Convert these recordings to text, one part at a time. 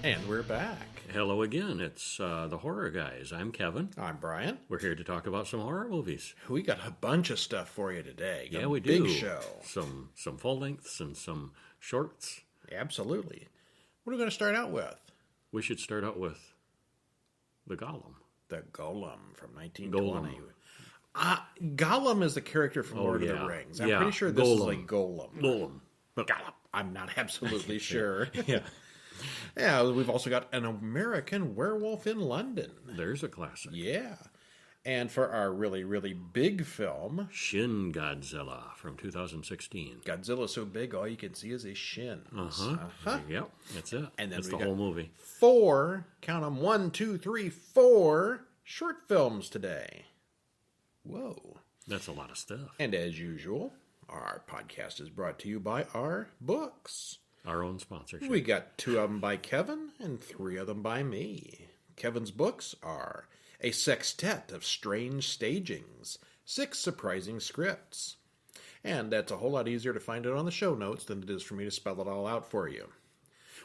And we're back. Hello again. It's the Horror Guys. I'm Kevin. I'm Brian. We're here to talk about some horror movies. We got a bunch of stuff for you today. Yeah, we do. Big show. Some full lengths and some shorts. Absolutely. What are we going to start out with? We should start out with the Golem. The Golem from 1920. Golem. Gollum is the character from Lord of the Rings. I'm pretty sure this is like Golem. Golem. Gollum. I'm not absolutely sure. Yeah. Yeah, we've also got An American Werewolf in London. There's a classic. Yeah. And for our really, really big film, Shin Godzilla from 2016. Godzilla's so big, all you can see is his shins. Yep, that's it. And then that's we the whole movie. 4, count them, 1, 2, 3, 4 short films today. Whoa. That's a lot of stuff. And as usual, our podcast is brought to you by our books. Our own sponsorship. We got 2 of them by Kevin and 3 of them by me. Kevin's books are A Sextet of Strange Stagings, 6 Surprising Scripts. And that's a whole lot easier to find it on the show notes than it is for me to spell it all out for you.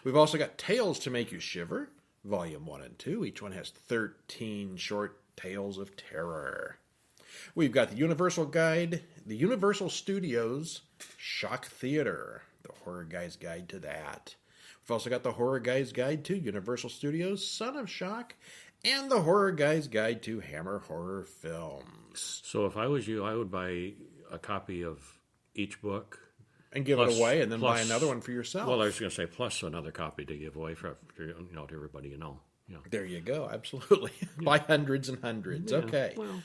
We've also got Tales to Make You Shiver, Volume 1 and 2. Each one has 13 short tales of terror. We've got the Universal Guide, the Universal Studios Shock Theater, the Horror Guy's Guide to that. We've also got the Horror Guy's Guide to Universal Studios Son of Shock, and the Horror Guy's Guide to Hammer Horror Films. So if I was you, I would buy a copy of each book. And give it away, and then buy another one for yourself. Well, I was going to say, plus another copy to give away for to everybody you know. Yeah. There you go, absolutely. By hundreds and hundreds. Yeah, okay. well.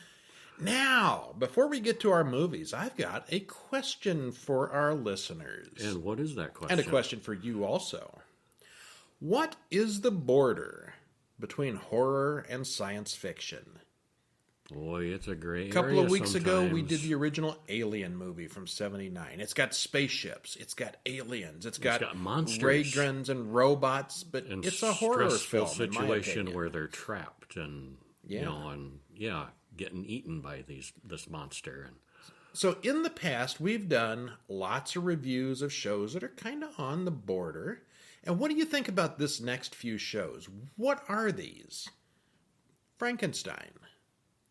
Now, before we get to our movies, I've got a question for our listeners. And what is that question? And a question for you also. What is the border between horror and science fiction? Boy, it's a gray area. A couple of weeks ago, we sometimes. did the original Alien movie from '79. It's got spaceships, it's got aliens, it's got monsters. ray guns and robots, but and it's a horror stressful film, in my situation opinion. where they're trapped and getting eaten by this monster. And So in the past, we've done lots of reviews of shows that are kind of on the border. And what do you think about this next few shows? What are these? Frankenstein,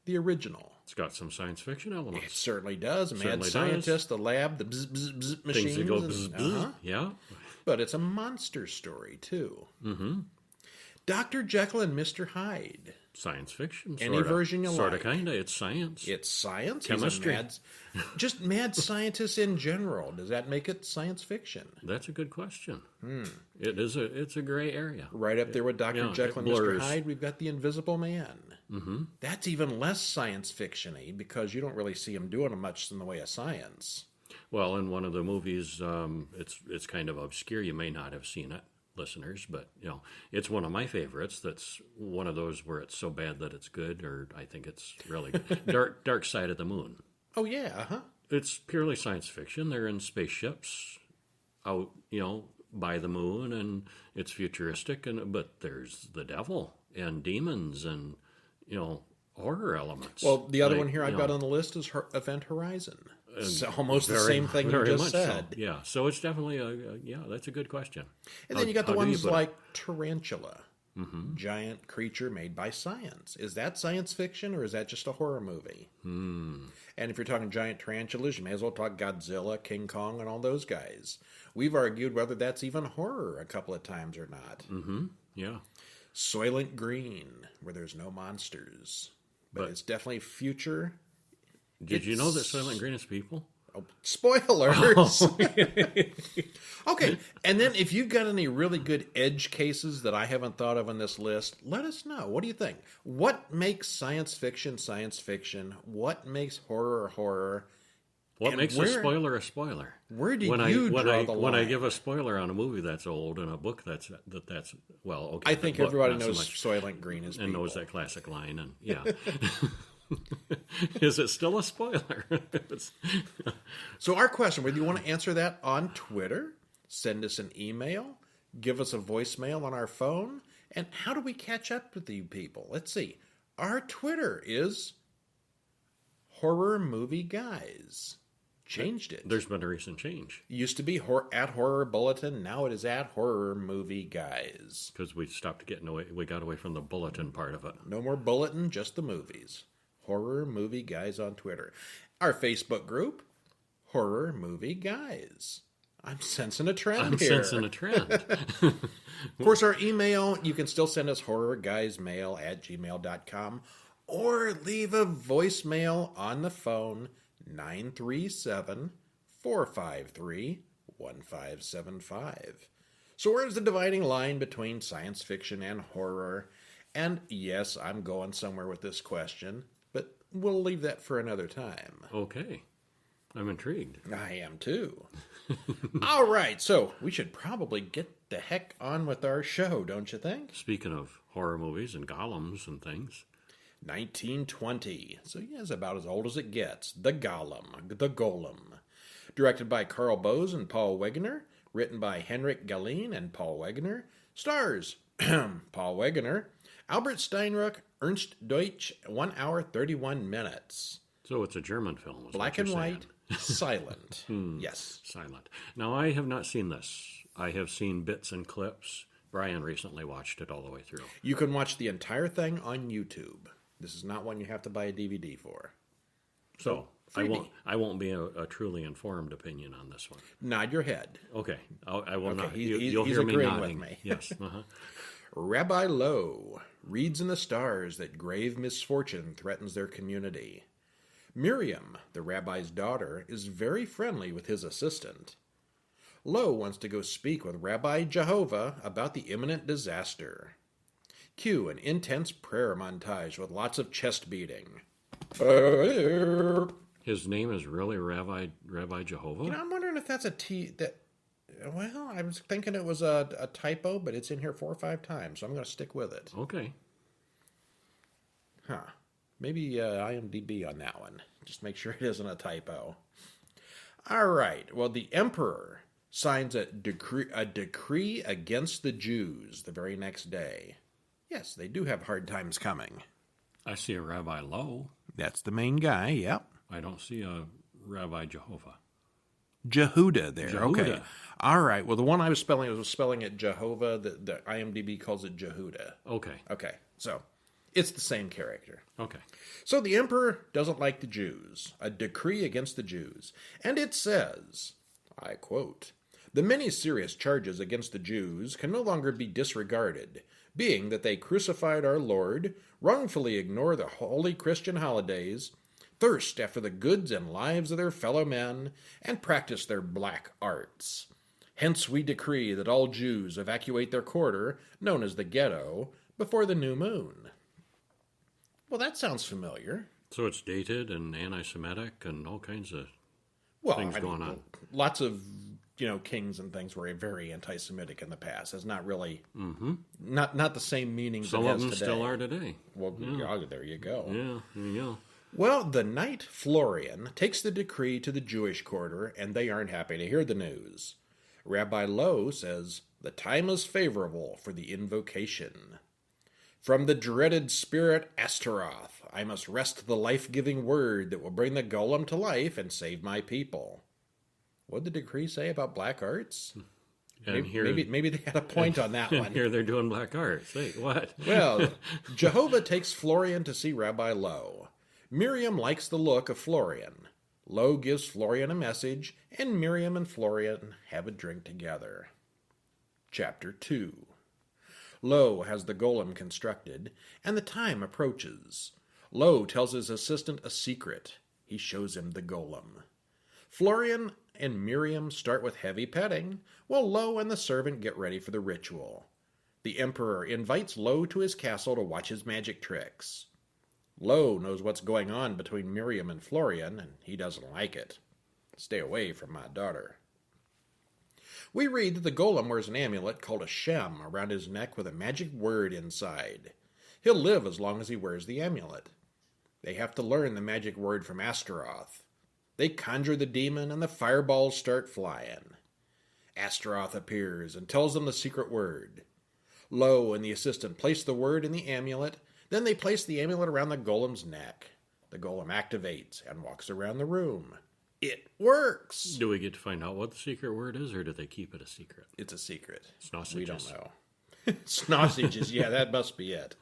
the original. it's got some science fiction It elements. certainly does. A mad Certainly scientist, the lab, the bzz, bzz, bzz machines. Things that go bzz, bzz. Yeah. But it's a monster story, too. Mm-hmm. Dr. Jekyll and Mr. Hyde. Science fiction. Any version you Sort like. of, kind of. It's science. It's science. Chemistry. Just mad scientists in general. Does that make it science fiction? That's a good question. It's a gray area. Right up there with Dr. Jekyll and Mr. blurs. Hyde, we've got the Invisible Man. Mm-hmm. That's even less science fiction-y because you don't really see him doing much in the way of science. Well, in one of the movies, it's kind of obscure. You may not have seen it, listeners, but it's one of my favorites. That's one of those where it's so bad that it's good, or I think it's really good. Dark Side of the Moon. Oh yeah, It's purely science fiction. They're in spaceships out, by the moon, and it's futuristic. But there's the devil and demons and horror elements. Well, the other one here I've got on the list is Event Horizon. It's almost the same thing you just said. So. Yeah, so it's definitely that's a good question. And then you got the how do you ones put it? like Tarantula, giant creature made by science. Is that science fiction or is that just a horror movie? And if you're talking giant tarantulas, you may as well talk Godzilla, King Kong, and all those guys. We've argued whether that's even horror a couple of times or not. Mm-hmm. Yeah. Soylent Green, where there's no monsters. But it's definitely future. Did you know that Soylent Green is people? Oh, spoilers! Okay, and then if you've got any really good edge cases that I haven't thought of on this list, let us know. What do you think? What makes science fiction science fiction? What makes horror horror? What And makes a spoiler a spoiler? Where do you draw the line? When I give a spoiler on a movie that's old and a book that's well, okay. I think book, everybody not so knows much, Soylent Green is and people. knows that classic line, and yeah. Is it still a spoiler? So our question, whether you want to answer that on Twitter, send us an email, give us a voicemail on our phone, and how do we catch up with you people? Let's see. Our Twitter is Horror Movie Guys. changed it. There's been a recent change. It used to be at Horror Bulletin. Now it is at Horror Movie Guys. Because we stopped getting away. We got away from the bulletin part of it. No more bulletin, just the movies. Horror Movie Guys on Twitter. Our Facebook group, Horror Movie Guys. I'm sensing a trend here. I'm sensing a trend. Of course, our email, you can still send us horrorguysmail@gmail.com or leave a voicemail on the phone, 937-453-1575. So where's the dividing line between science fiction and horror? And yes, I'm going somewhere with this question, but we'll leave that for another time. Okay. I'm intrigued. I am too. All right, so we should probably get the heck on with our show, don't you think? Speaking of horror movies and golems and things. 1920. So yeah, it's about as old as it gets. The Golem. Directed by Carl Bose and Paul Wegener. Written by Henrik Galeen and Paul Wegener. Stars Paul Wegener, Albert Steinruck, Ernst Deutsch, 1 hour, 31 minutes. So it's a German film. Black and white, silent. Yes. Silent. Now, I have not seen this. I have seen bits and clips. Brian recently watched it all the way through. You can watch the entire thing on YouTube. This is not one you have to buy a DVD for. So I won't be a truly informed opinion on this one. Nod your head. Okay. I will not. You'll He's hear me agreeing nodding. with me. Yes. Uh-huh. Rabbi Lowe reads in the stars that grave misfortune threatens their community. Miriam, the rabbi's daughter, is very friendly with his assistant. Lowe wants to go speak with Rabbi Jehovah about the imminent disaster. Cue an intense prayer montage with lots of chest beating. His name is really Rabbi Jehovah? You know, I'm wondering if that's well, I was thinking it was a typo, but it's in here 4 or 5 times, so I'm going to stick with it. Okay. Huh. Maybe IMDb on that one. Just make sure it isn't a typo. All right. Well, the emperor signs a decree against the Jews the very next day. Yes, they do have hard times coming. I see a Rabbi Lowe. That's the main guy, yep. I don't see a Rabbi Jehovah. Jehuda there. Jehuda. Okay. All right. Well, the one I was spelling it Jehovah. The IMDb calls it Jehuda. Okay. Okay. So it's the same character. Okay. So the emperor doesn't like the Jews. A decree against the Jews. And it says, I quote, "The many serious charges against the Jews can no longer be disregarded, being that they crucified our Lord, wrongfully ignore the holy Christian holidays, thirst after the goods and lives of their fellow men, and practice their black arts. Hence we decree that all Jews evacuate their quarter, known as the ghetto, before the new moon." Well, that sounds familiar. So it's dated and anti-Semitic and all kinds of things going on. Lots of, kings and things were very anti-Semitic in the past. It's not really, not the same meaning Some it of has them today. still are today. Well, there you go. Yeah, there you go. Well, the knight Florian takes the decree to the Jewish quarter, and they aren't happy to hear the news. Rabbi Lowe says, "The time is favorable for the invocation. From the dreaded spirit Astaroth, I must wrest the life-giving word that will bring the golem to life and save my people." What did the decree say about black arts? And Maybe they had a point on that one. Here they're doing black arts. Wait, what? Well, Jehovah takes Florian to see Rabbi Lowe. Miriam likes the look of Florian. Lowe gives Florian a message, and Miriam and Florian have a drink together. Chapter 2. Lowe has the golem constructed, and the time approaches. Lowe tells his assistant a secret. He shows him the golem. Florian and Miriam start with heavy petting, while Lowe and the servant get ready for the ritual. The emperor invites Lowe to his castle to watch his magic tricks. Lowe knows what's going on between Miriam and Florian, and he doesn't like it. "Stay away from my daughter." We read that the golem wears an amulet called a shem around his neck with a magic word inside. He'll live as long as he wears the amulet. They have to learn the magic word from Astaroth. They conjure the demon, and the fireballs start flying. Astaroth appears and tells them the secret word. Lowe and the assistant place the word in the amulet. Then they place the amulet around the golem's neck. The golem activates and walks around the room. It works. Do we get to find out what the secret word is, or do they keep it a secret? It's a secret. Sausages. We don't know. Sausages, yeah, that must be it.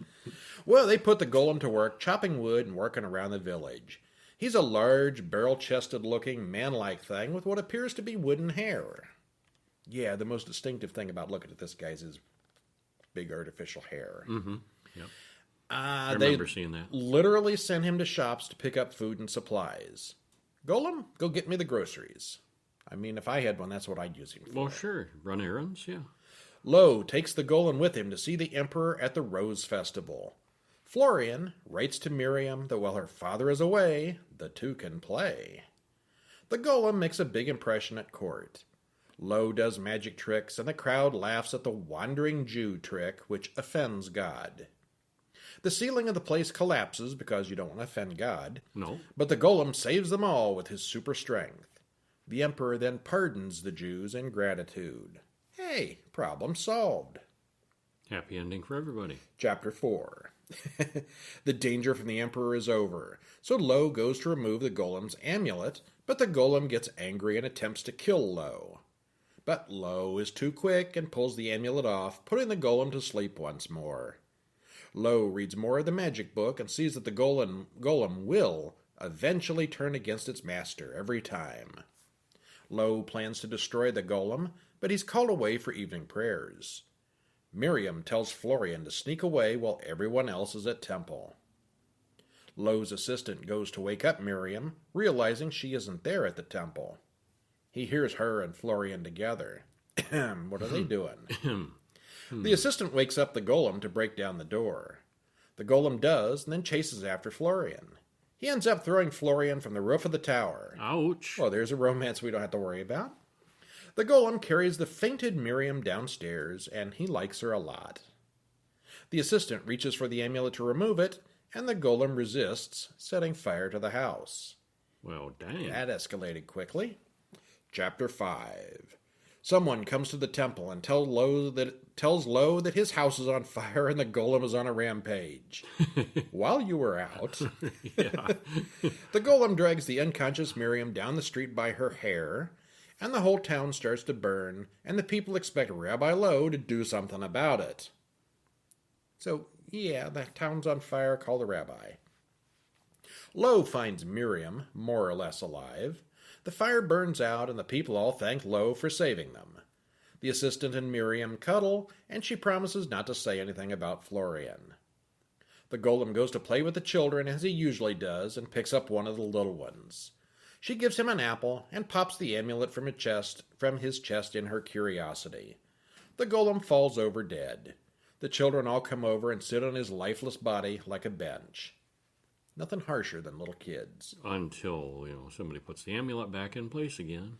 Well, they put the golem to work chopping wood and working around the village. He's a large, barrel-chested looking, man-like thing with what appears to be wooden hair. Yeah, the most distinctive thing about looking at this guy's is big artificial hair. Mm-hmm. Yep. I remember seeing that. Literally sent him to shops to pick up food and supplies. Golem, go get me the groceries. I mean, if I had one, that's what I'd use him for. Well, sure. Run errands, yeah. Lo takes the golem with him to see the emperor at the Rose Festival. Florian writes to Miriam that while her father is away, the two can play. The golem makes a big impression at court. Lo does magic tricks, and the crowd laughs at the wandering Jew trick, which offends God. The ceiling of the place collapses because you don't want to offend God. No. But the golem saves them all with his super strength. The emperor then pardons the Jews in gratitude. Hey, problem solved. Happy ending for everybody. Chapter 4. The danger from the emperor is over, so Lo goes to remove the golem's amulet, but the golem gets angry and attempts to kill Lo. But Lo is too quick and pulls the amulet off, putting the golem to sleep once more. Lo reads more of the magic book and sees that the golem will eventually turn against its master every time. Lo plans to destroy the golem, but he's called away for evening prayers. Miriam tells Florian to sneak away while everyone else is at temple. Lo's assistant goes to wake up Miriam, realizing she isn't there at the temple. He hears her and Florian together. What are they doing? The assistant wakes up the golem to break down the door. The golem does, and then chases after Florian. He ends up throwing Florian from the roof of the tower. Ouch. Well, there's a romance we don't have to worry about. The golem carries the fainted Miriam downstairs, and he likes her a lot. The assistant reaches for the amulet to remove it, and the golem resists, setting fire to the house. Well, dang. That escalated quickly. Chapter 5. Someone comes to the temple and tells Lo that his house is on fire and the golem is on a rampage. While you were out, the golem drags the unconscious Miriam down the street by her hair, and the whole town starts to burn, and the people expect Rabbi Lo to do something about it. So, yeah, the town's on fire, call the rabbi. Lo finds Miriam, more or less alive. The fire burns out, and the people all thank Lo for saving them. The assistant and Miriam cuddle, and she promises not to say anything about Florian. The golem goes to play with the children, as he usually does, and picks up one of the little ones. She gives him an apple, and pops the amulet from his chest in her curiosity. The golem falls over dead. The children all come over and sit on his lifeless body like a bench. Nothing harsher than little kids. Until, somebody puts the amulet back in place again.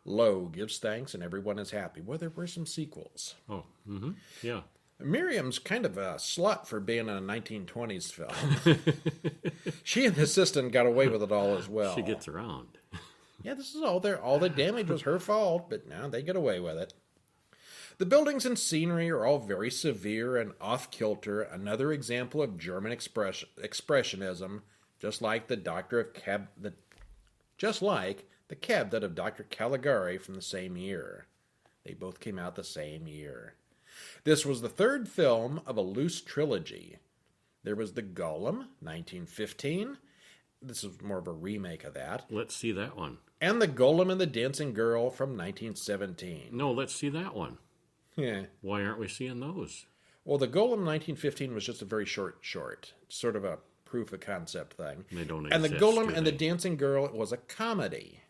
Lo gives thanks and everyone is happy. Well, there were some sequels. Oh, mm-hmm. Yeah. Miriam's kind of a slut for being in a 1920s film. She and the assistant got away with it all as well. She gets around. Yeah, this is all the damage was her fault, but now they get away with it. The buildings and scenery are all very severe and off-kilter, another example of German expressionism, just like the Cabinet of Dr. Caligari from the same year. They both came out the same year. This was the third film of a loose trilogy. There was The Golem, 1915. This is more of a remake of that. Let's see that one. And The Golem and the Dancing Girl from 1917. No, let's see that one. Yeah. Why aren't we seeing those? Well, The Golem 1915 was just a very short, sort of a proof of concept thing. They don't and exist, The Golem and the Dancing Girl was a comedy.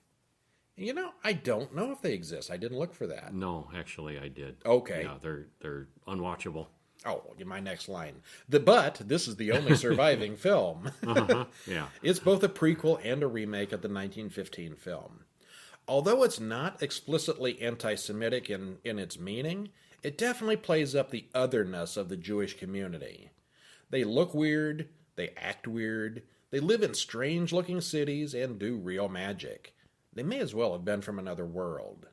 I don't know if they exist. I didn't look for that. No, actually, I did. Okay. Yeah, they're unwatchable. Oh, my next line. But this is the only surviving film. Yeah. It's both a prequel and a remake of the 1915 film. Although it's not explicitly anti-Semitic in its meaning, it definitely plays up the otherness of the Jewish community. They look weird, they act weird, they live in strange-looking cities and do real magic. They may as well have been from another world.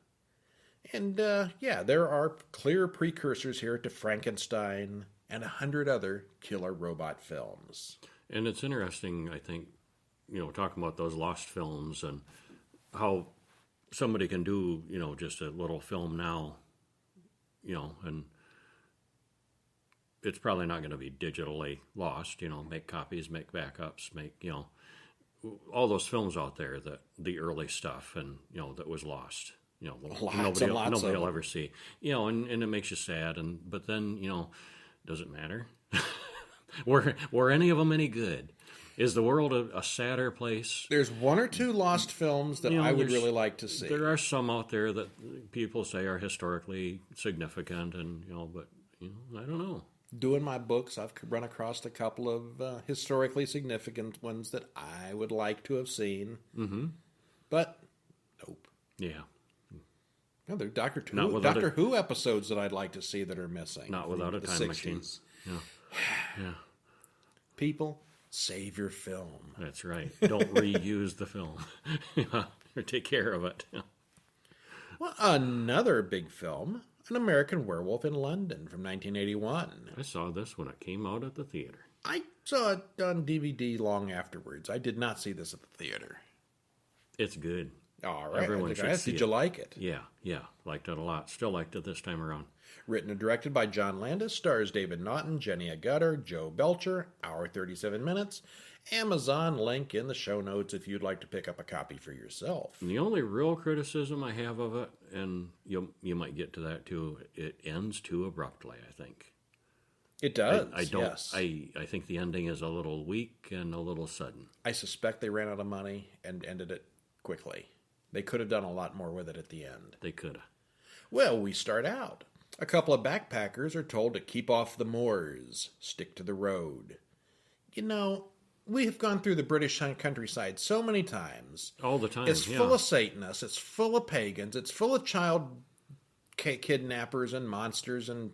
And, there are clear precursors here to Frankenstein and 100 other killer robot films. And it's interesting, I think, talking about those lost films and how somebody can do, just a little film now, and it's probably not going to be digitally lost, make copies, make backups, make, all those films out there, that the early stuff and, that was lost, nobody will ever see, and it makes you sad. But then, does it matter? Were any of them any good? Is the world a sadder place? There's one or two lost films that I would really like to see. There are some out there that people say are historically significant, and but I don't know. Doing my books, I've run across a couple of historically significant ones that I would like to have seen. Mm-hmm. But nope. Yeah. No, there are Doctor Who episodes that I'd like to see that are missing. Not without a time machine. Yeah. Yeah. People, save your film. That's right. Don't reuse the film. Or take care of it. Well, another big film, An American Werewolf in London from 1981. I saw this when it came out at the theater. I saw it on DVD long afterwards. I did not see this at the theater. It's good. All right. Everyone should see Did you like it? Yeah. Liked it a lot. Still liked it this time around. Written and directed by John Landis, stars David Naughton, Jenny Agutter, Joe Belcher, hour 37 minutes. Amazon link in the show notes if you'd like to pick up a copy for yourself. And the only real criticism I have of it, and you might get to that too, it ends too abruptly, I think. It does, yes. I think the ending is a little weak and a little sudden. I suspect they ran out of money and ended it quickly. They could have done a lot more with it at the end. They could have. Well, we start out. A couple of backpackers are told to keep off the moors, stick to the road. We have gone through the British countryside so many times. All the time, It's full of Satanists, it's full of pagans, it's full of child kidnappers and monsters and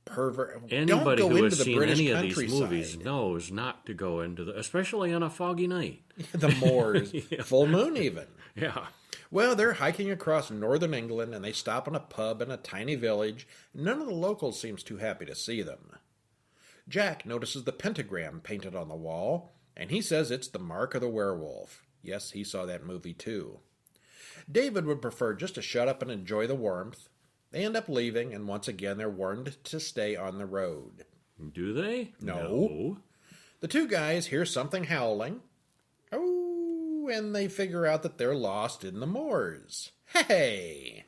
pervert. Anybody Don't go who into has the seen British any of these countryside. movies knows not to go into especially on a foggy night. The moors, full moon even. Yeah. Well, they're hiking across northern England, and they stop in a pub in a tiny village. None of the locals seems too happy to see them. Jack notices the pentagram painted on the wall, and he says it's the mark of the werewolf. Yes, he saw that movie too. David would prefer just to shut up and enjoy the warmth. They end up leaving, and once again they're warned to stay on the road. Do they? No. The two guys hear something howling. Oh, and they figure out that they're lost in the moors. Hey!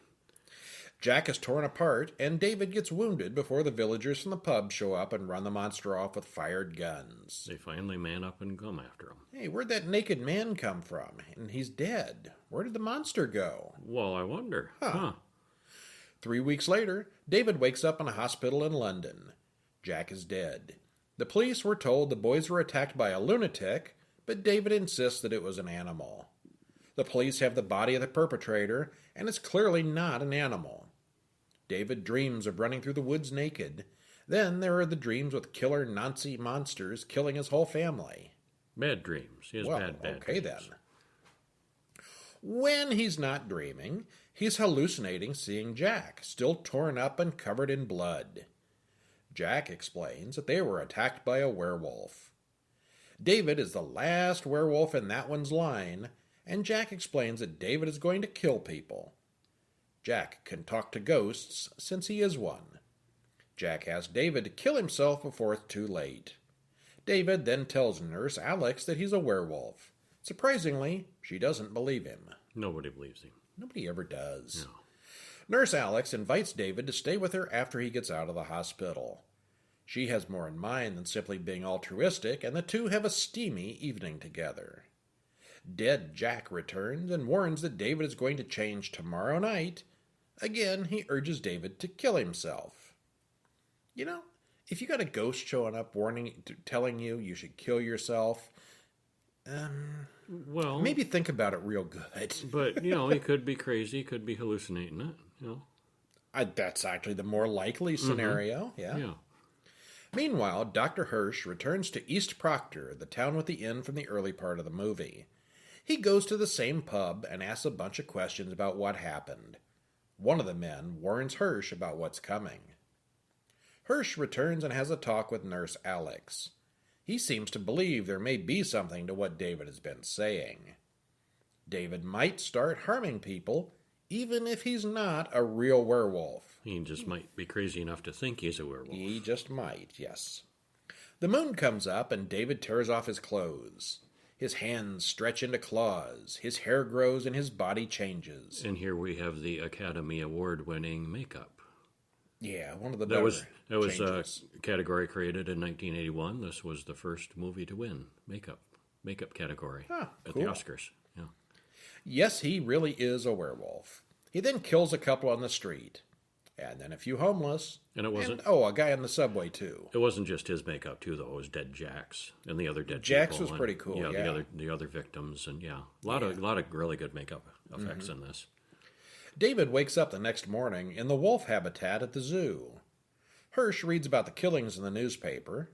Jack is torn apart, and David gets wounded before the villagers from the pub show up and run the monster off with fired guns. They finally man up and come after him. Hey, where'd that naked man come from? And he's dead. Where did the monster go? Well, I wonder. 3 weeks later, David wakes up in a hospital in London. Jack is dead. The police were told the boys were attacked by a lunatic, but David insists that it was an animal. The police have the body of the perpetrator, and it's clearly not an animal. David dreams of running through the woods naked. Then there are the dreams with killer Nazi monsters killing his whole family. Bad dreams. He has bad okay dreams. Then. When he's not dreaming, he's hallucinating seeing Jack, still torn up and covered in blood. Jack explains that they were attacked by a werewolf. David is the last werewolf in that one's line, and Jack explains that David is going to kill people. Jack can talk to ghosts since he is one. Jack asks David to kill himself before it's too late. David then tells Nurse Alex that he's a werewolf. Surprisingly, she doesn't believe him. Nobody believes him. Nobody ever does. No. Nurse Alex invites David to stay with her after he gets out of the hospital. She has more in mind than simply being altruistic, and the two have a steamy evening together. Dead Jack returns and warns that David is going to change tomorrow night. Again, he urges David to kill himself. If you got a ghost showing up telling you should kill yourself, well, maybe think about it real good. But, he could be crazy, could be hallucinating it, That's actually the more likely scenario, yeah. Meanwhile, Dr. Hirsch returns to East Proctor, the town with the inn from the early part of the movie. He goes to the same pub and asks a bunch of questions about what happened. One of the men warns Hirsch about what's coming. Hirsch returns and has a talk with Nurse Alex. He seems to believe there may be something to what David has been saying. David might start harming people, even if he's not a real werewolf. He just might be crazy enough to think he's a werewolf. He just might, yes. The moon comes up and David tears off his clothes. His hands stretch into claws, his hair grows, and his body changes. And here we have the Academy Award-winning makeup. Yeah, one of the better That was a changes. category created in 1981. This was the first movie to win makeup category at cool. the Oscars. Yeah. Yes, he really is a werewolf. He then kills a couple on the street. And then a few homeless. And it wasn't. A guy on the subway, too. It wasn't just his makeup too, though. It was dead Jack's and the other dead Jack's people. was pretty cool. Yeah. The other victims, and a lot of really good makeup effects in this. David wakes up the next morning in the wolf habitat at the zoo. Hirsch reads about the killings in the newspaper.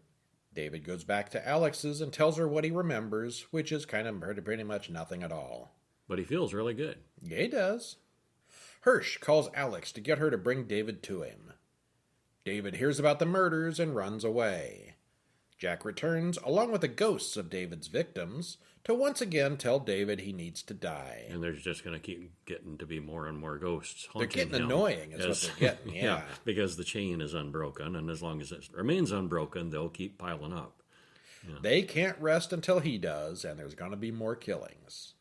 David goes back to Alex's and tells her what he remembers, which is kind of pretty much nothing at all. But he feels really good. Yeah, he does. Hirsch calls Alex to get her to bring David to him. David hears about the murders and runs away. Jack returns, along with the ghosts of David's victims, to once again tell David he needs to die. And they're just going to keep getting to be more and more ghosts They're haunting getting him annoying is what they're getting, yeah. Because the chain is unbroken, and as long as it remains unbroken, they'll keep piling up. Yeah. They can't rest until he does, and there's going to be more killings.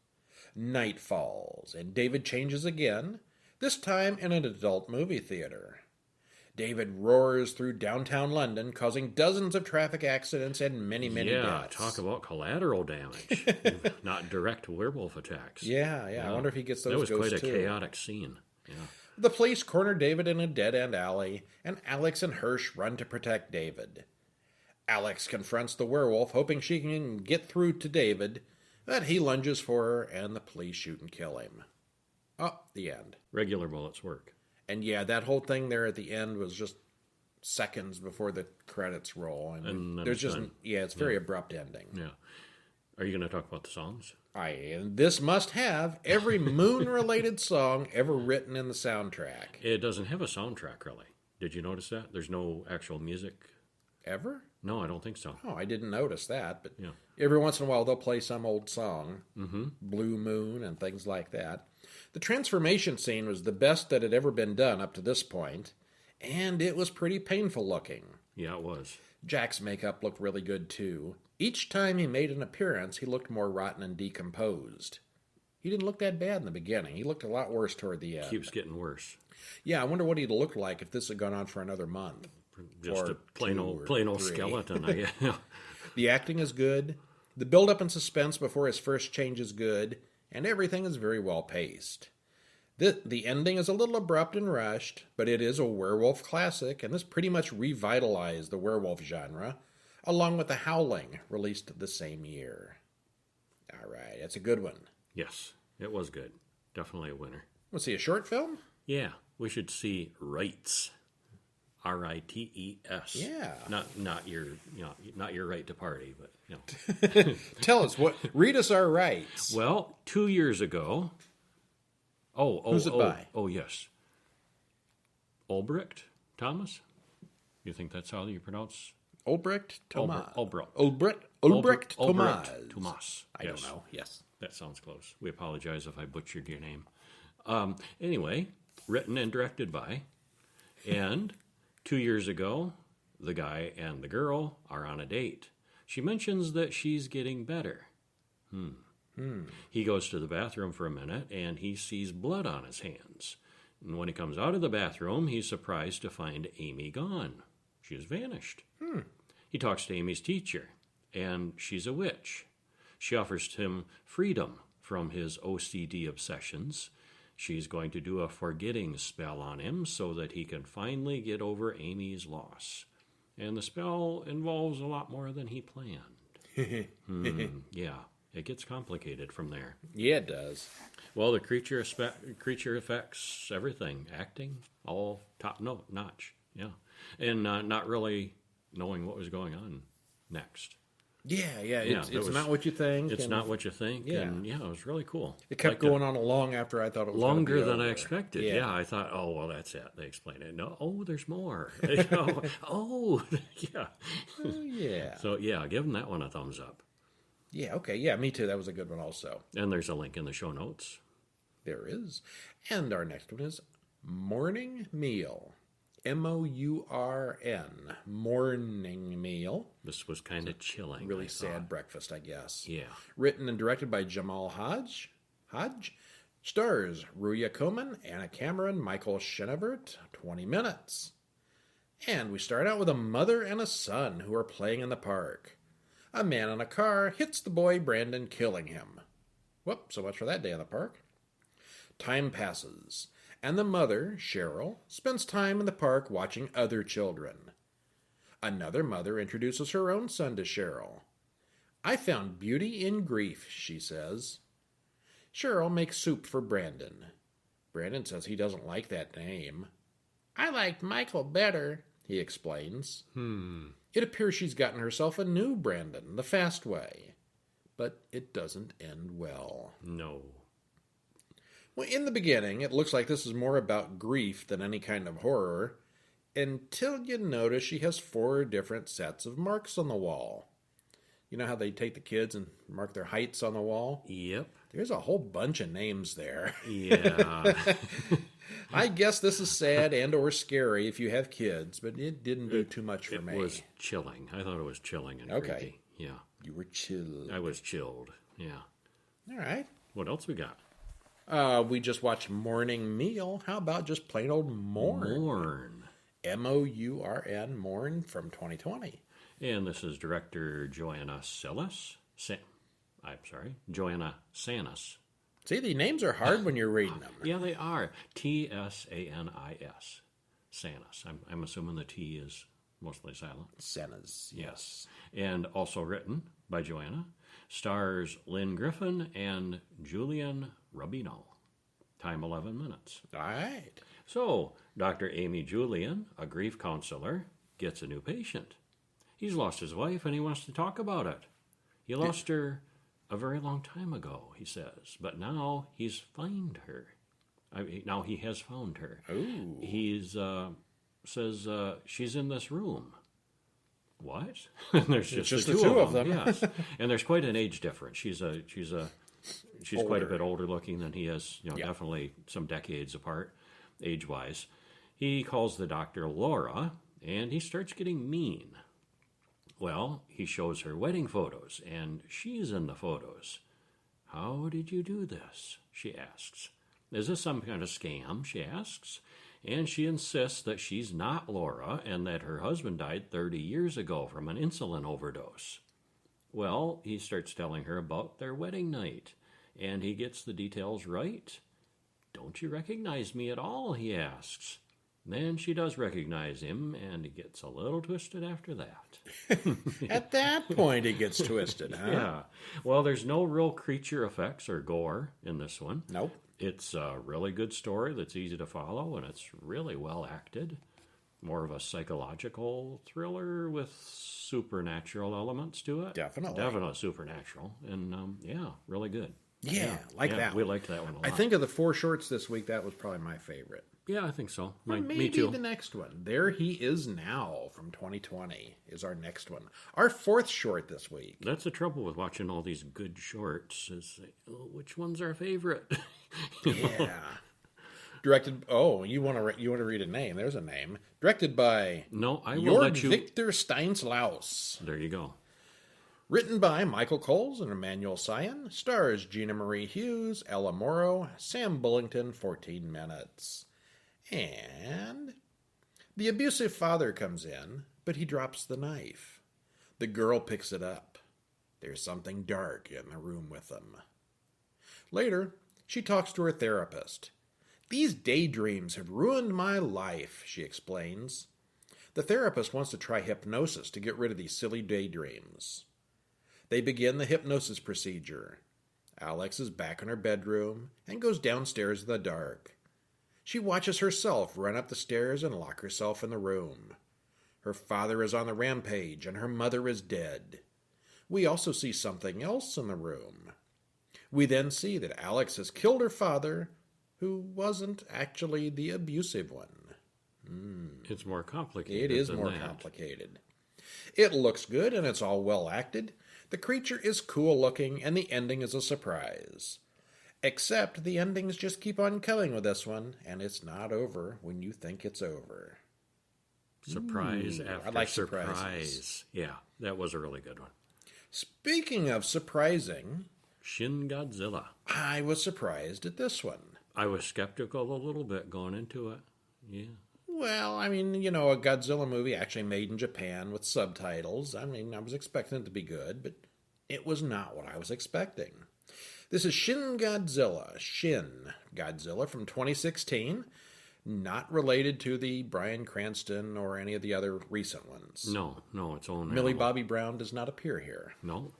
Night falls, and David changes again, this time in an adult movie theater. David roars through downtown London, causing dozens of traffic accidents and many deaths. Talk about collateral damage, not direct werewolf attacks. Yeah. I wonder if he gets those That was ghosts quite a too. chaotic scene. Yeah. The police corner David in a dead-end alley, and Alex and Hirsch run to protect David. Alex confronts the werewolf, hoping she can get through to David, but he lunges for her, and the police shoot and kill him. Oh, the end. Regular bullets work. And yeah, that whole thing there at the end was just seconds before the credits roll. And then there's it's just, done. it's very abrupt ending. Yeah. Are you going to talk about the songs? And this must have every moon-related song ever written in the soundtrack. It doesn't have a soundtrack, really. Did you notice that? There's no actual music. Ever? No, I don't think so. Oh, I didn't notice that, but Yeah. every once in a while they'll play some old song, Mm-hmm. Blue Moon and things like that. The transformation scene was the best that had ever been done up to this point, and it was pretty painful looking. Yeah, it was. Jack's makeup looked really good too. Each time he made an appearance, he looked more rotten and decomposed. He didn't look that bad in the beginning. He looked a lot worse toward the end. Keeps getting worse. Yeah, I wonder what he'd look like if this had gone on for another month. Just Or a plain two old or three. skeleton. The acting is good. The build-up and suspense before his first change is good, and everything is very well paced. The ending is a little abrupt and rushed, but it is a werewolf classic, and this pretty much revitalized the werewolf genre, along with The Howling, released the same year. All right, that's a good one. Yes, it was good. Definitely a winner. Let's see, a short film? Yeah, we should see Rights. R-I-T-E-S. Yeah. Not your right to party, but Tell us, read us our rights. Well, 2 years ago. Who's it by? Oh, yes. Ulbricht Thomas? You think that's how you pronounce? Ulbricht Thomas. Ulbricht Thomas. I don't know. Yes. That sounds close. We apologize if I butchered your name. Anyway, written and directed by. And 2 years ago, the guy and the girl are on a date. She mentions that she's getting better. He goes to the bathroom for a minute, and he sees blood on his hands. And when he comes out of the bathroom, he's surprised to find Amy gone. She has vanished. He talks to Amy's teacher, and she's a witch. She offers him freedom from his OCD obsessions. She's going to do a forgetting spell on him so that he can finally get over Amy's loss. And the spell involves a lot more than he planned. Yeah, it gets complicated from there. Yeah, it does. Well, the creature affects everything. Acting, all top notch. Yeah. And not really knowing what was going on next. Yeah. It's it was- not what you think. It's and not what you think. Yeah. And yeah, it was really cool. It kept Liked it. going on long after I thought it was gonna Longer be than I over. expected. Yeah. Yeah, I thought, oh, well, that's it. They explained it. No, there's more. Oh, yeah. Oh, yeah. So, yeah, give them that one a thumbs up. Yeah, okay. Yeah, me too. That was a good one also. And there's a link in the show notes. There is. And our next one is Morning Meal. Mourn. Morning Meal. This was kind of chilling. Really sad breakfast, I guess. Yeah. Written and directed by Jamal Hodge. Stars Ruya Komen, Anna Cameron, Michael Shenevert. 20 minutes. And we start out with a mother and a son who are playing in the park. A man in a car hits the boy Brandon, killing him. Whoop, so much for that day in the park. Time passes, and the mother, Cheryl, spends time in the park watching other children. Another mother introduces her own son to Cheryl. I found beauty in grief, she says. Cheryl makes soup for Brandon. Brandon says he doesn't like that name. I liked Michael better, he explains. It appears she's gotten herself a new Brandon, the fast way. But it doesn't end well. No. Well, in the beginning, it looks like this is more about grief than any kind of horror, until you notice she has 4 different sets of marks on the wall. You know how they take the kids and mark their heights on the wall? Yep. There's a whole bunch of names there. Yeah. I guess this is sad and or scary if you have kids, but it didn't do too much for me. It was chilling. I thought it was chilling and Okay. creepy. Yeah. You were chilled. I was chilled. Yeah. All right. What else we got? We just watched Morning Meal. How about just plain old Mourn? Mourn. Mourn, Mourn from 2020. And this is director Joanna Joanna Sanis. See, the names are hard when you're reading them. Yeah, they are. Tsanis. Sanis. I'm assuming the T is mostly silent. Senas, yes. And also written by Joanna. Stars Lynn Griffin and Julian Rubino. Time 11 minutes. All right. So, Dr. Amy Julian, a grief counselor, gets a new patient. He's lost his wife and he wants to talk about it. He lost her a very long time ago, he says, but now he's found her. Now he has found her. Ooh. He's says she's in this room. What? And there's just the two of them. Yes, and there's quite an age difference. She's quite a bit older looking than he is. Definitely some decades apart, age-wise. He calls the doctor Laura, and he starts getting mean. Well, he shows her wedding photos, and she's in the photos. How did you do this? She asks. Is this some kind of scam? She asks. And she insists that she's not Laura and that her husband died 30 years ago from an insulin overdose. Well, he starts telling her about their wedding night, and he gets the details right. Don't you recognize me at all? He asks. Then she does recognize him, and it gets a little twisted after that. At that point, it gets twisted, huh? Yeah. Well, there's no real creature effects or gore in this one. Nope. It's a really good story that's easy to follow, and it's really well acted. More of a psychological thriller with supernatural elements to it. Definitely supernatural. And, really good. Yeah, that. We liked that one a lot. I think of the 4 shorts this week, that was probably my favorite. Yeah, I think so. Maybe me too. The next one. There He Is Now from 2020 is our next one. Our 4th short this week. That's the trouble with watching all these good shorts is which one's our favorite? Yeah. Directed. Oh, you want to read a name? There's a name. Directed by. No, I will let you. Victor Steinslaus. There you go. Written by Michael Coles and Emmanuel Cyan. Stars Gina Marie Hughes, Ella Morrow, Sam Bullington. 14 minutes. And the abusive father comes in, but he drops the knife. The girl picks it up. There's something dark in the room with them. Later, she talks to her therapist. These daydreams have ruined my life, she explains. The therapist wants to try hypnosis to get rid of these silly daydreams. They begin the hypnosis procedure. Alex is back in her bedroom and goes downstairs in the dark. She watches herself run up the stairs and lock herself in the room. Her father is on the rampage and her mother is dead. We also see something else in the room. We then see that Alex has killed her father, who wasn't actually the abusive one. It's more complicated. It is more complicated. It looks good and it's all well acted. The creature is cool looking, and the ending is a surprise. Except the endings just keep on coming with this one, and it's not over when you think it's over. Surprise after I like surprise. surprises. Yeah, that was a really good one. Speaking of surprising, Shin Godzilla. I was surprised at this one. I was skeptical a little bit going into it. Yeah. Well, I mean, you know, a Godzilla movie actually made in Japan with subtitles. I mean, I was expecting it to be good, but it was not what I was expecting. This is Shin Godzilla. Shin Godzilla from 2016. Not related to the Bryan Cranston or any of the other recent ones. No, its own Millie animal. Bobby Brown does not appear here. No.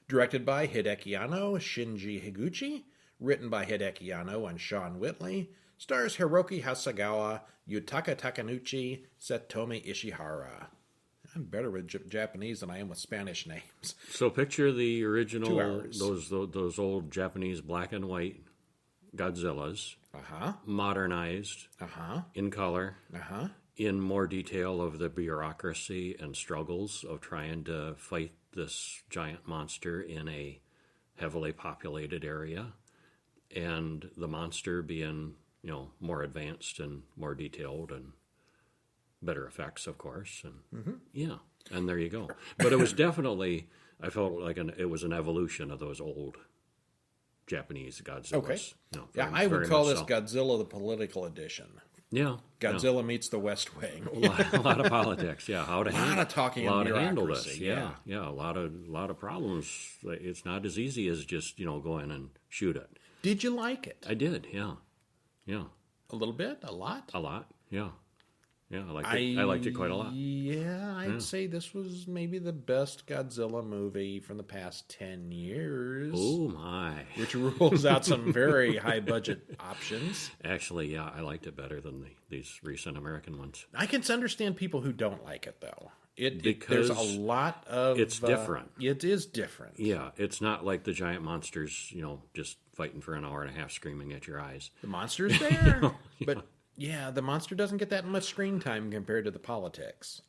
Directed by Hideki Anno, Shinji Higuchi. Written by Hideki Anno and Sean Whitley. Stars Hiroki Hasegawa, Yutaka Takanouchi, Satomi Ishihara. I'm better with Japanese than I am with Spanish names. So picture the original, 2 hours. those old Japanese black and white Godzillas, modernized, in color, in more detail of the bureaucracy and struggles of trying to fight this giant monster in a heavily populated area, and the monster being, you know, more advanced and more detailed and better effects, of course, and yeah, and there you go. But it was definitely, I felt like it was an evolution of those old Japanese Godzillas. Okay. You know, Yeah, very- I would very call much this so. Godzilla the political edition. Yeah, Godzilla meets the West Wing. a lot of politics. Yeah, how to lot of talking a lot and to handle bureaucracy, this. Yeah, a lot of problems. It's not as easy as just, you know, go in and shoot it. Did you like it? I did. Yeah. A little bit? A lot? A lot. Yeah. I liked it quite a lot. Yeah, I'd say this was maybe the best Godzilla movie from the past 10 years. Oh my! Which rules out some very high budget options. Actually, yeah, I liked it better than these recent American ones. I can understand people who don't like it, though. Because there's a lot of... it's different. It is different. Yeah, it's not like the giant monsters, you know, just fighting for an hour and a half, screaming at your eyes. The monster's there, but yeah, the monster doesn't get that much screen time compared to the politics.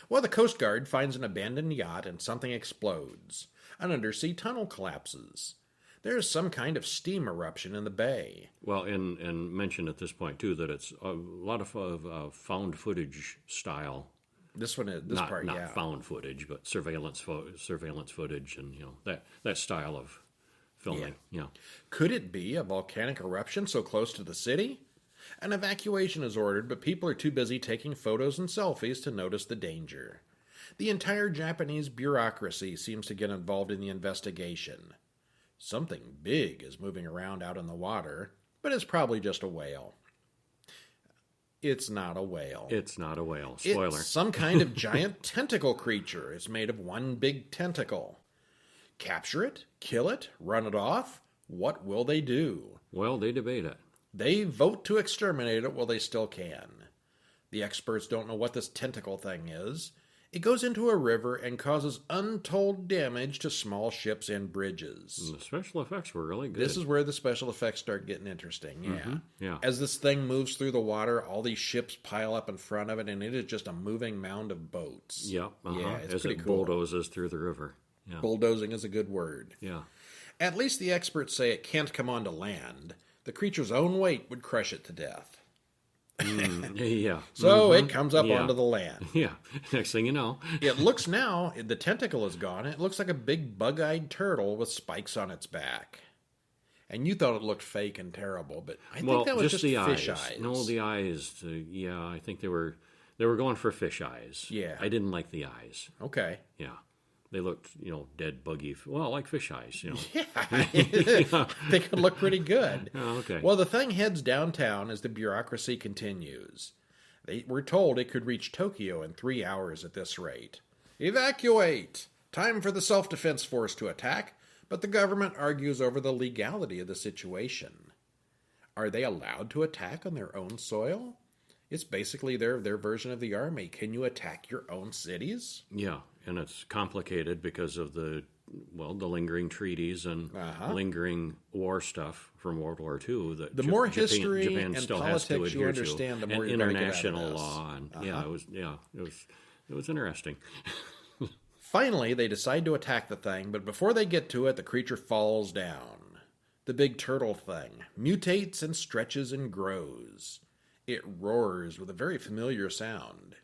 Well, the Coast Guard finds an abandoned yacht and something explodes. An undersea tunnel collapses. There is some kind of steam eruption in the bay. Well, and mention at this point too that it's a lot of found footage style. This one is not yeah. found footage, but surveillance footage, and you know that style of filming. Yeah. Could it be a volcanic eruption so close to the city? An evacuation is ordered, but people are too busy taking photos and selfies to notice the danger. The entire Japanese bureaucracy seems to get involved in the investigation. Something big is moving around out in the water, but it's probably just a whale. It's not a whale. It's not a whale. Spoiler. It's some kind of giant tentacle creature. It's made of one big tentacle. Capture it? Kill it? Run it off? What will they do? Well, they debate it. They vote to exterminate it while they still can. The experts don't know what this tentacle thing is. It goes into a river and causes untold damage to small ships and bridges. And the special effects were really good. This is where the special effects start getting interesting, yeah. Yeah. As this thing moves through the water, all these ships pile up in front of it, and it is just a moving mound of boats. Yep. Yeah, it's as pretty it cool. bulldozes through the river. Yeah. Bulldozing is a good word. Yeah. At least the experts say it can't come onto land. The creature's own weight would crush it to death. Yeah. So it comes up Yeah. onto the land. Yeah. Next thing you know. It looks now, the tentacle is gone. It looks like a big bug-eyed turtle with spikes on its back. And you thought it looked fake and terrible, but I think that was just the fish eyes. eyes. No, the eyes. Yeah, I think they were going for fish eyes. Yeah. I didn't like the eyes. Okay. Yeah. They looked, you know, dead, buggy. Well, like fish eyes, you know. Yeah, they could look pretty good. Oh, okay. Well, the thing heads downtown as the bureaucracy continues. They were told it could reach Tokyo in 3 hours at this rate. Evacuate! Time for the self-defense force to attack, but the government argues over the legality of the situation. Are they allowed to attack on their own soil? It's basically their version of the army. Can you attack your own cities? Yeah, and it's complicated because of the lingering treaties and lingering war stuff from World War II. That The more Japan, history Japan and still has to politics you adhere understand, to, the more and you're gonna get out of international this. law. And it was interesting. Finally, they decide to attack the thing, but before they get to it, the creature falls down. The big turtle thing mutates and stretches and grows. It roars with a very familiar sound.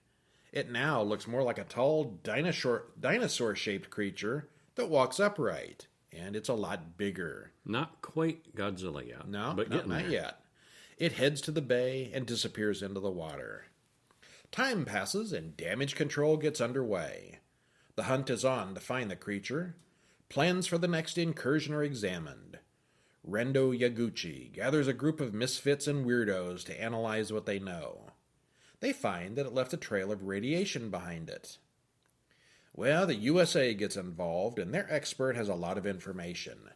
It now looks more like a tall dinosaur-shaped creature that walks upright, and it's a lot bigger. Not quite Godzilla yet. No, but not yet. It heads to the bay and disappears into the water. Time passes and damage control gets underway. The hunt is on to find the creature. Plans for the next incursion are examined. Rendo Yaguchi gathers a group of misfits and weirdos to analyze what they know. They find that it left a trail of radiation behind it. Well, the USA gets involved, and their expert has a lot of information.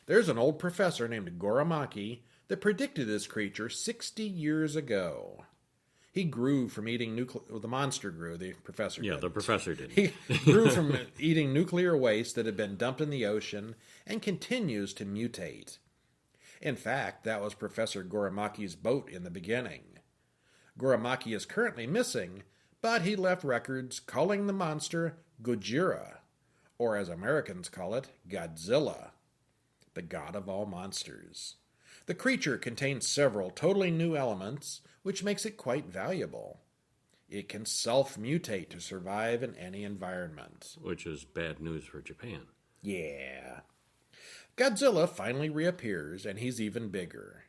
There's an old professor named Goramaki that predicted this creature 60 years ago. He grew from eating the monster grew, the professor did. Yeah, the professor did. He grew from eating nuclear waste that had been dumped in the ocean and continues to mutate. In fact, that was Professor Goramaki's boat in the beginning. Goramaki is currently missing, but he left records calling the monster Gojira, or as Americans call it, Godzilla, the god of all monsters. The creature contains several totally new elements, which makes it quite valuable. It can self-mutate to survive in any environment. Which is bad news for Japan. Yeah. Godzilla finally reappears, and he's even bigger.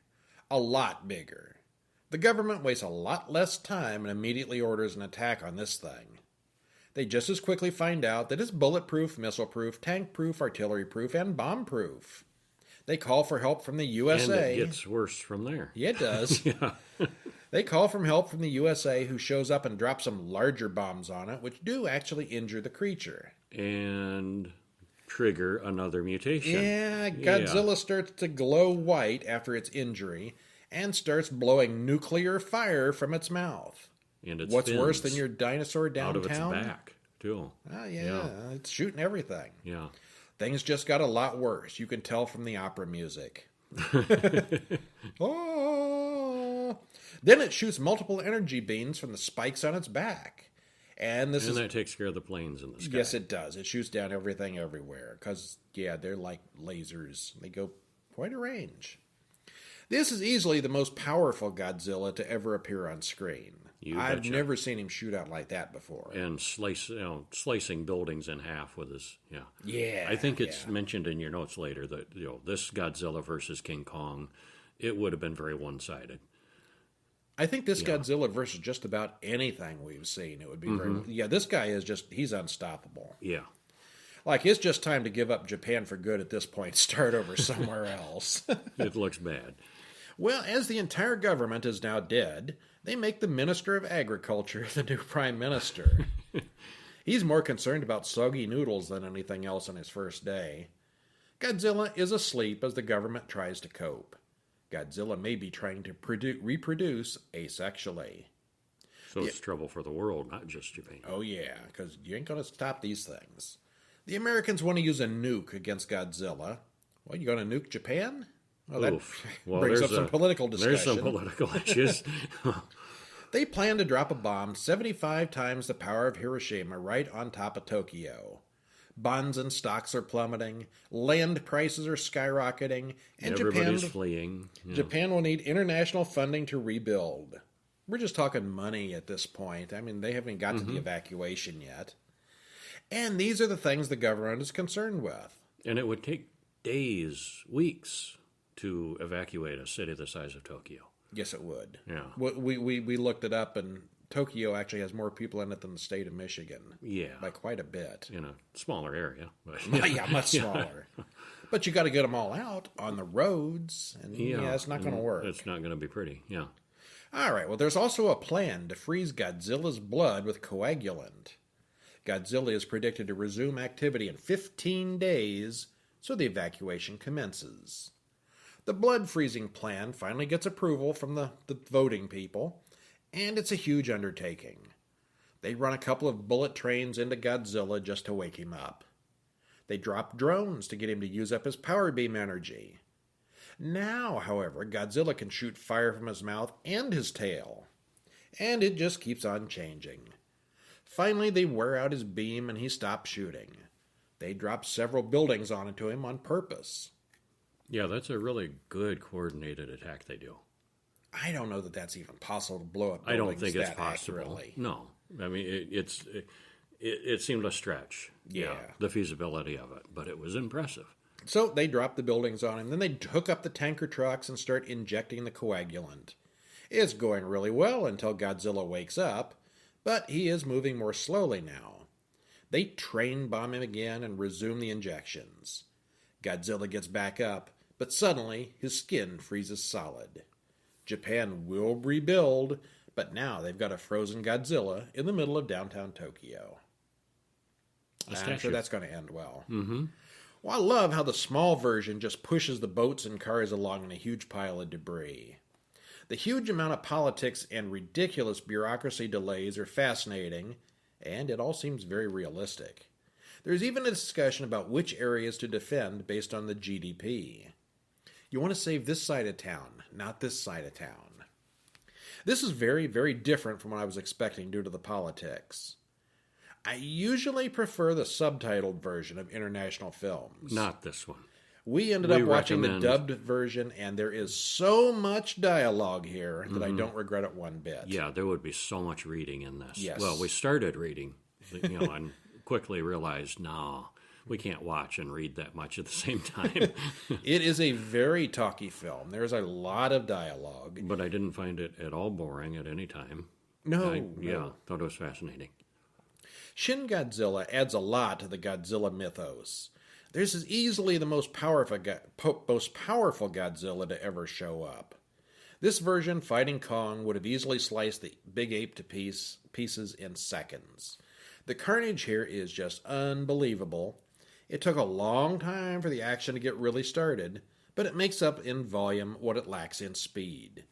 A lot bigger. The government wastes a lot less time and immediately orders an attack on this thing. They just as quickly find out that it's bulletproof, missile-proof, tank-proof, artillery-proof, and bomb-proof. They call for help from the USA. And it gets worse from there. Yeah, it does. Yeah. They call for help from the USA, who shows up and drops some larger bombs on it, which do actually injure the creature. And trigger another mutation. Yeah, Godzilla starts to glow white after its injury and starts blowing nuclear fire from its mouth. And its What's fins worse than your dinosaur downtown? out of its back, too. Oh, yeah, it's shooting everything. Yeah. Things just got a lot worse. You can tell from the opera music. Oh! Then it shoots multiple energy beams from the spikes on its back. And that takes care of the planes in the sky. Yes, it does. It shoots down everything everywhere. Because, they're like lasers. They go quite a range. This is easily the most powerful Godzilla to ever appear on screen. I've never seen him shoot out like that before. And slicing buildings in half with his, Yeah. I think it's mentioned in your notes later that, this Godzilla versus King Kong, it would have been very one-sided. I think this Godzilla versus just about anything we've seen, it would be very... Yeah, this guy is he's unstoppable. Yeah. Like, it's just time to give up Japan for good at this point, start over somewhere else. It looks bad. Well, as the entire government is now dead, they make the Minister of Agriculture the new Prime Minister. He's more concerned about soggy noodles than anything else on his first day. Godzilla is asleep as the government tries to cope. Godzilla may be trying to reproduce asexually. So it's trouble for the world, not just Japan. Oh, yeah, because you ain't going to stop these things. The Americans want to use a nuke against Godzilla. Well, you going to nuke Japan? Well, that brings up some political discussion. There's some political issues. They plan to drop a bomb 75 times the power of Hiroshima right on top of Tokyo. Bonds and stocks are plummeting, land prices are skyrocketing, and everybody's fleeing. Yeah. Japan will need international funding to rebuild. We're just talking money at this point. I mean, they haven't got to the evacuation yet. And these are the things the government is concerned with. And it would take days, weeks to evacuate a city the size of Tokyo. Yes, it would. Yeah. We looked it up, and Tokyo actually has more people in it than the state of Michigan. Yeah. By quite a bit. In a smaller area. But, yeah, much smaller. But you got to get them all out on the roads, and it's not going to work. It's not going to be pretty, yeah. All right, well, there's also a plan to freeze Godzilla's blood with coagulant. Godzilla is predicted to resume activity in 15 days, so the evacuation commences. The blood freezing plan finally gets approval from the voting people, and it's a huge undertaking. They run a couple of bullet trains into Godzilla just to wake him up. They drop drones to get him to use up his power beam energy. Now, however, Godzilla can shoot fire from his mouth and his tail. And it just keeps on changing. Finally, they wear out his beam and he stops shooting. They drop several buildings onto him on purpose. Yeah, that's a really good coordinated attack they do. I don't know that that's even possible to blow up I buildings don't think it's that possible. accurately. No. I mean, it seemed a stretch. Yeah. The feasibility of it, but it was impressive. So they drop the buildings on him, then they hook up the tanker trucks and start injecting the coagulant. It's going really well until Godzilla wakes up, but he is moving more slowly now. They train bomb him again and resume the injections. Godzilla gets back up, but suddenly his skin freezes solid. Japan will rebuild, but now they've got a frozen Godzilla in the middle of downtown Tokyo. I'm sure that's going to end well. Mm-hmm. Well, I love how the small version just pushes the boats and cars along in a huge pile of debris. The huge amount of politics and ridiculous bureaucracy delays are fascinating, and it all seems very realistic. There's even a discussion about which areas to defend based on the GDP. You want to save this side of town, not this side of town. This is very, very different from what I was expecting due to the politics. I usually prefer the subtitled version of international films. Not this one. We ended up watching the dubbed version, and there is so much dialogue here that I don't regret it one bit. Yeah, there would be so much reading in this. Yes. Well, we started reading, and quickly realized, no, we can't watch and read that much at the same time. It is a very talky film. There's a lot of dialogue. But I didn't find it at all boring at any time. No. Yeah, thought it was fascinating. Shin Godzilla adds a lot to the Godzilla mythos. This is easily the most powerful Godzilla to ever show up. This version, fighting Kong, would have easily sliced the big ape to pieces in seconds. The carnage here is just unbelievable. It took a long time for the action to get really started, but it makes up in volume what it lacks in speed.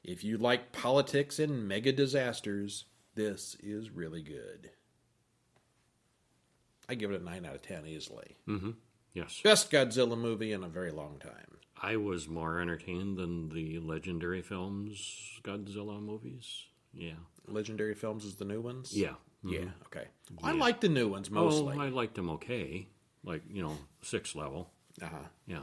If you like politics and mega disasters, this is really good. I give it a 9 out of 10 easily. Mm-hmm. Yes. Best Godzilla movie in a very long time. I was more entertained than the Legendary Films Godzilla movies. Yeah. Legendary Films is the new ones? Yeah. Mm-hmm. Yeah, okay. Well, I like the new ones mostly. Oh, I liked them okay. Like, 6 level. Uh-huh. Yeah.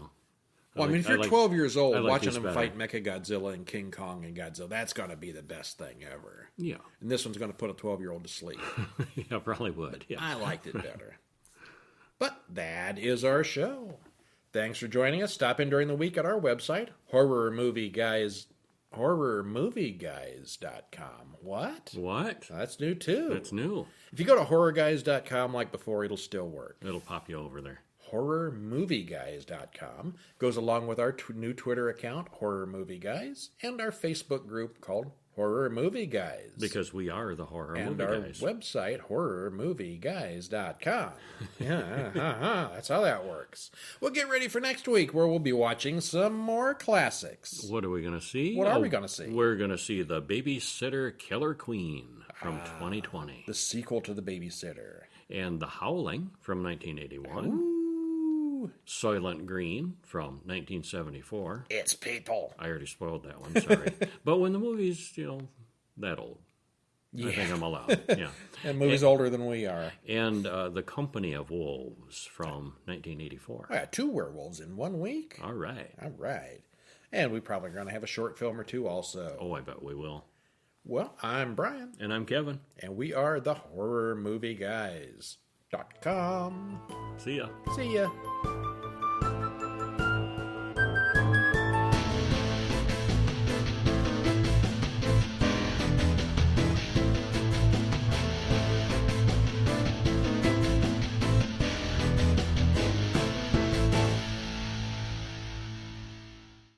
Well, if you're 12 years old, watching them better. fight Mechagodzilla and King Kong and Godzilla, that's going to be the best thing ever. Yeah. And this one's going to put a 12-year-old to sleep. Yeah, probably would. Yeah. I liked it better. But that is our show. Thanks for joining us. Stop in during the week at our website, horrormovieguys.com. What? What? That's new, too. That's new. If you go to horrorguys.com like before, it'll still work. It'll pop you over there. HorrorMovieGuys.com goes along with our new Twitter account, Horror Movie Guys, and our Facebook group called Horror Movie Guys. Because we are the Horror and Movie Guys. And our website, HorrorMovieGuys.com. That's how that works. Well, get ready for next week where we'll be watching some more classics. What are we going to see? What are we going to see? We're going to see The Babysitter Killer Queen from 2020. The sequel to The Babysitter. And The Howling from 1981. Ooh. Soylent Green from 1974. It's people. I already spoiled that one, sorry. But when the movie's, that old, I think I'm allowed. Yeah. And movie's older than we are. And The Company of Wolves from 1984. I got 2 werewolves in 1 week. All right. All right. And we probably are going to have a short film or 2 also. Oh, I bet we will. Well, I'm Brian. And I'm Kevin. And we are the Horror Movie Guys.com. See ya. See ya.